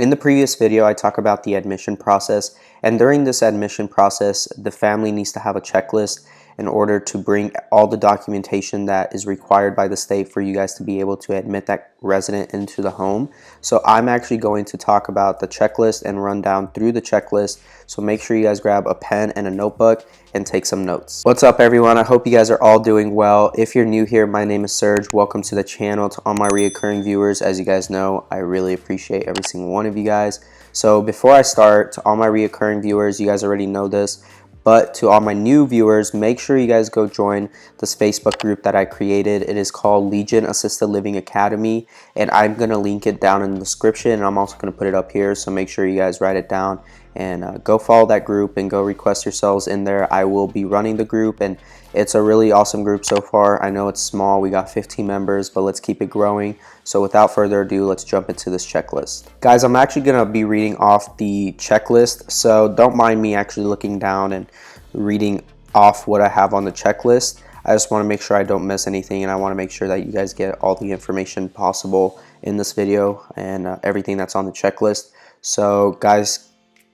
In the previous video, I talk about the admission process, and during this admission process, the family needs to have a checklist in order to bring all the documentation that is required by the state for you guys to be able to admit that resident into the home. So I'm actually going to talk about the checklist and run down through the checklist. So make sure you guys grab a pen and a notebook and take some notes. What's up, everyone? I hope you guys are all doing well. If you're new here, my name is Serge. Welcome to the channel. To all my reoccurring viewers, as you guys know, I really appreciate every single one of you guys. So before I start, to all my reoccurring viewers, you guys already know this, but to all my new viewers, make sure you guys go join this Facebook group that I created. It is called Legion Assisted Living Academy, and I'm going to link it down in the description, and I'm also going to put it up here, so make sure you guys write it down and go follow that group and go request yourselves in there. I will be running the group, and it's a really awesome group so far. I know it's small, we got 15 members, but let's keep it growing. So without further ado, let's jump into this checklist. Guys, I'm actually going to be reading off the checklist, so don't mind me actually looking down and reading off what I have on the checklist. I just want to make sure I don't miss anything, and I want to make sure that you guys get all the information possible in this video and everything that's on the checklist. So guys,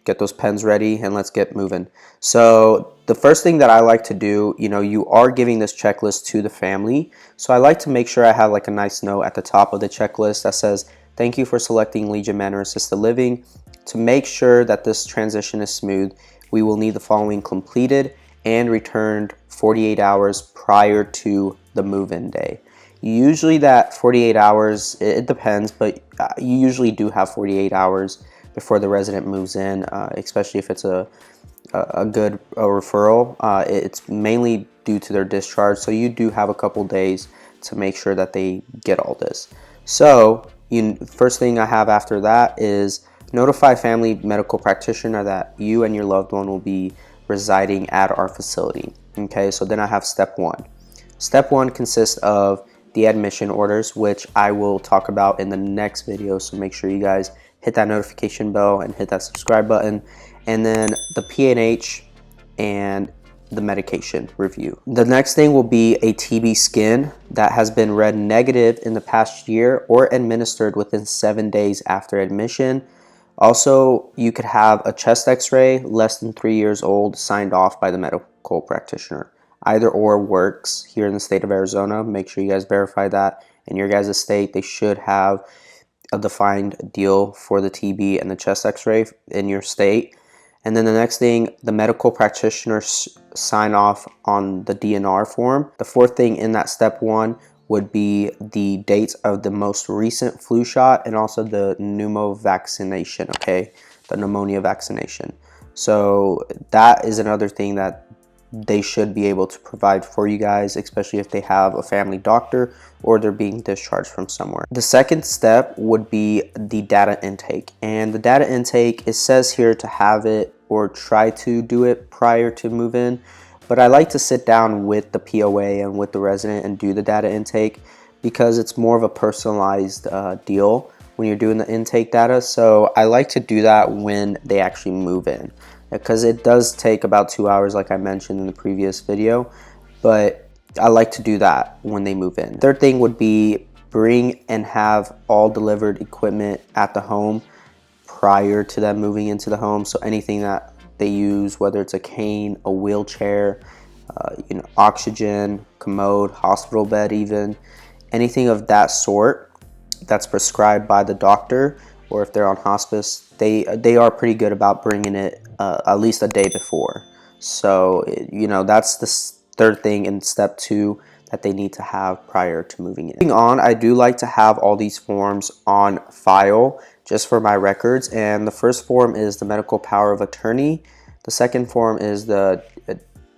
get those pens ready and let's get moving. So the first thing that I like to do, you are giving this checklist to the family. So I like to make sure I have like a nice note at the top of the checklist that says, "Thank you for selecting Legion Manor Assisted Living. To make sure that this transition is smooth, we will need the following completed and returned 48 hours prior to the move-in day." Usually that 48 hours, it depends, but you usually do have 48 hours before the resident moves in, especially if it's a good referral. It's mainly due to their discharge, so you do have a couple days to make sure that they get all this. So first thing I have after that is notify family medical practitioner that you and your loved one will be residing at our facility. Okay, so then I have step one. Step one consists of the admission orders, which I will talk about in the next video, so make sure you guys hit that notification bell and hit that subscribe button. And then the P&H and the medication review. The next thing will be a TB skin that has been read negative in the past year or administered within 7 days after admission. Also, you could have a chest x-ray less than 3 years old signed off by the medical practitioner. Either or works here in the state of Arizona. Make sure you guys verify that in your guys' state. They should have a defined deal for the TB and the chest x-ray in your state. And then the next thing, the medical practitioner sign off on the DNR form. The fourth thing in that step one would be the dates of the most recent flu shot and also the pneumo vaccination, okay? The pneumonia vaccination. So that is another thing that they should be able to provide for you guys, especially if they have a family doctor or they're being discharged from somewhere. The second step would be the data intake. And the data intake, it says here to have it or try to do it prior to move in. But I like to sit down with the POA and with the resident and do the data intake because it's more of a personalized deal when you're doing the intake data. So I like to do that when they actually move in, because it does take about 2 hours, like I mentioned in the previous video, but I like to do that when they move in. Third thing would be bring and have all delivered equipment at the home prior to them moving into the home. So anything that they use, whether it's a cane, a wheelchair, oxygen, commode, hospital bed even, anything of that sort that's prescribed by the doctor, or if they're on hospice, they are pretty good about bringing it at least a day before. So that's the third thing in step two that they need to have prior to moving in. Moving on, I do like to have all these forms on file just for my records, and the first form is the medical power of attorney. The second form is the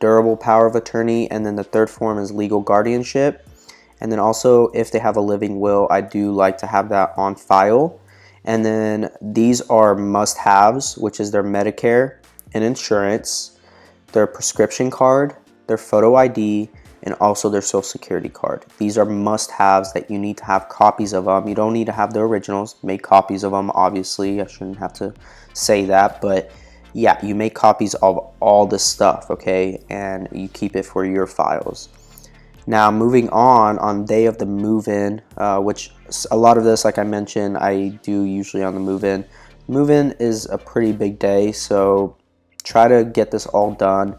durable power of attorney, and then the third form is legal guardianship. And then also, if they have a living will, I do like to have that on file. And then these are must-haves, which is their Medicare and insurance, their prescription card, their photo ID, and also their social security card. These are must-haves that you need to have copies of them. You don't need to have the originals. Make copies of them, obviously. I shouldn't have to say that, but yeah, you make copies of all this stuff, okay? And you keep it for your files. Now, moving on day of the move-in, which a lot of this, like I mentioned, I do usually on the move-in, move-in is a pretty big day, so try to get this all done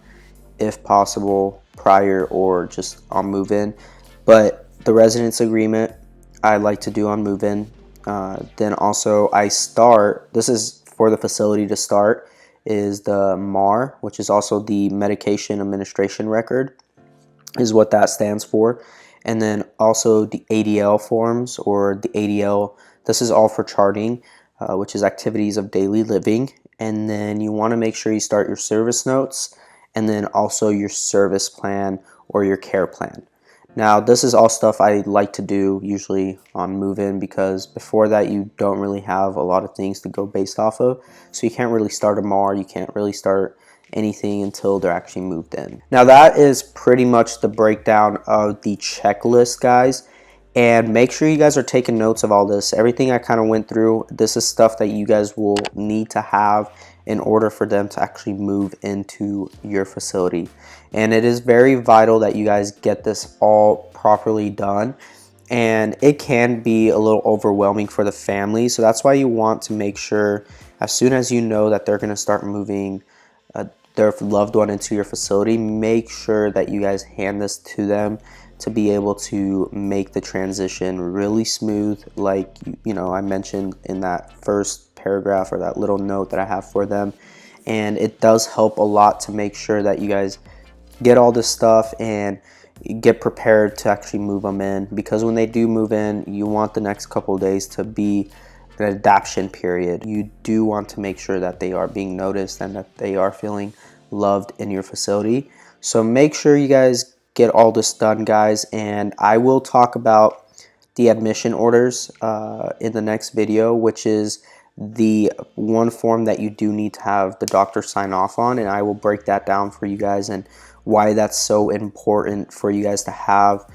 if possible prior or just on move-in. But the residence agreement I like to do on move-in. Then also this is for the facility to start, is the MAR, which is also the medication administration record, is what that stands for. And then also the ADL forms, or the ADL, this is all for charting, which is activities of daily living. And then you want to make sure you start your service notes, and then also your service plan or your care plan. Now, this is all stuff I like to do usually on move-in, because before that you don't really have a lot of things to go based off of. So you can't really start a MAR, you can't really start anything until they're actually moved in. Now, that is pretty much the breakdown of the checklist, guys. And make sure you guys are taking notes of all this. Everything I kind of went through, this is stuff that you guys will need to have in order for them to actually move into your facility. And it is very vital that you guys get this all properly done. And it can be a little overwhelming for the family. So that's why you want to make sure, as soon as you know that they're going to start moving their loved one into your facility, make sure that you guys hand this to them to be able to make the transition really smooth, like I mentioned in that first paragraph, or that little note that I have for them. And it does help a lot to make sure that you guys get all this stuff and get prepared to actually move them in, because when they do move in, you want the next couple of days to be an adaptation period. You do want to make sure that they are being noticed and that they are feeling loved in your facility. So make sure you guys get all this done, guys, and I will talk about the admission orders in the next video, which is the one form that you do need to have the doctor sign off on, and I will break that down for you guys and why that's so important for you guys to have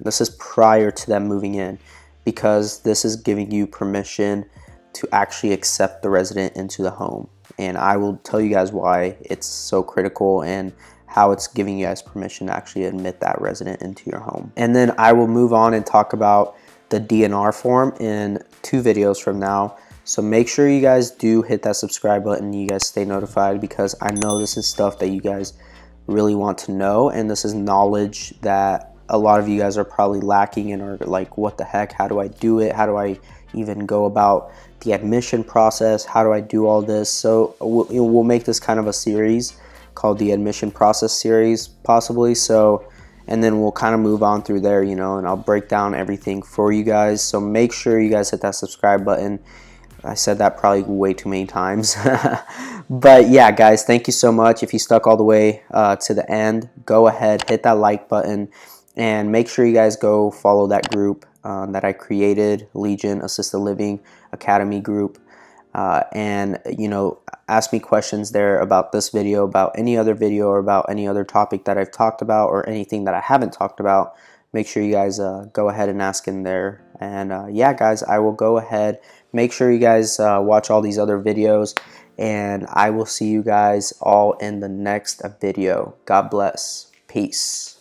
this is prior to them moving in, because this is giving you permission to actually accept the resident into the home. And I will tell you guys why it's so critical and how it's giving you guys permission to actually admit that resident into your home. And then I will move on and talk about the DNR form in 2 videos from now. So make sure you guys do hit that subscribe button, you guys stay notified, because I know this is stuff that you guys really want to know, and this is knowledge that a lot of you guys are probably lacking and are like, what the heck, how do I do it? How do I even go about the admission process? How do I do all this? So we'll make this kind of a series called the admission process series, possibly. So, and then we'll kind of move on through there, and I'll break down everything for you guys. So make sure you guys hit that subscribe button. I said that probably way too many times. But yeah, guys, thank you so much. If you stuck all the way to the end, go ahead, hit that like button, and make sure you guys go follow that group that I created, Legion Assisted Living Academy group. And ask me questions there about this video, about any other video, or about any other topic that I've talked about, or anything that I haven't talked about. Make sure you guys go ahead and ask in there. And yeah, guys, I will go ahead. Make sure you guys watch all these other videos, and I will see you guys all in the next video. God bless. Peace.